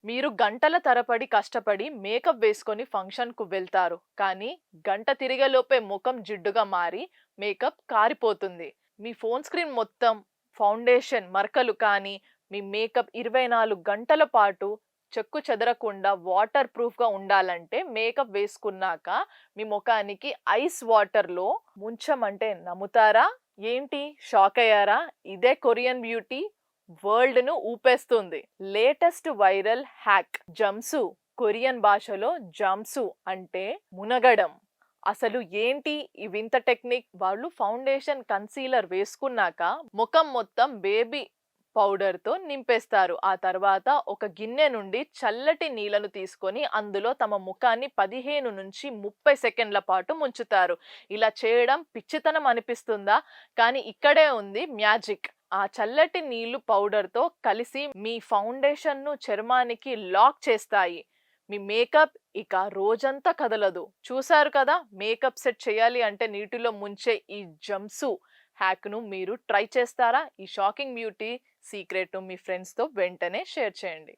మీరు గంటల తరబడి కష్టపడి మేకప్ వేసుకొని ఫంక్షన్‌కు వెళ్తారు. కానీ గంట తిరిగేలోపే ముఖం జిడ్డుగా మారి మేకప్ కారిపోతుంది. మీ ఫోన్ స్క్రీన్ మొత్తం ఫౌండేషన్ మరకలు కానీ మీ మేకప్ 24 గంటల పాటు చెక్కు చెదరకుండా వాటర్ ప్రూఫ్‌గా ఉండాలంటే మేకప్ వేసుకున్నాక మీ మొఖానికి ఐస్ వాటర్‌లో ముంచమంటే నమ్ముతారా? ఏంటి షాక్ అయ్యారా? ఇదే కొరియన్ బ్యూటీ వరల్డ్‌ను ఊపేస్తుంది. లేటెస్ట్ వైరల్ హ్యాక్ జంప్సు. కొరియన్ భాషలో జంప్సు అంటే మునగడం. అసలు ఏంటి ఈ వింత టెక్నిక్? వాళ్ళు ఫౌండేషన్, కన్సీలర్ వేసుకున్నాక ముఖం మొత్తం బేబీ పౌడర్‌తో నింపేస్తారు. ఆ తర్వాత ఒక గిన్నె నుండి చల్లటి నీళ్లను తీసుకొని అందులో తమ ముఖాన్ని 15-30 సెకండ్ల పాటు ముంచుతారు. ఇలా చేయడం పిచ్చితనం అనిపిస్తుందా? కానీ ఇక్కడే ఉంది మ్యాజిక్. ఆ చల్లటి నీళ్లు పౌడర్‌తో కలిసి మీ ఫౌండేషన్‌ను చర్మానికి లాక్ చేస్తాయి. మీ మేకప్ ఇక రోజంతా కదలదు. చూసారు కదా! మేకప్ సెట్ చేయాలి అంటే నీటిలో ముంచే ఈ జంప్సు హ్యాక్‌ను మీరు ట్రై చేస్తారా? ఈ షాకింగ్ బ్యూటీ సీక్రెట్‌ను మీ ఫ్రెండ్స్‌తో వెంటనే షేర్ చేయండి.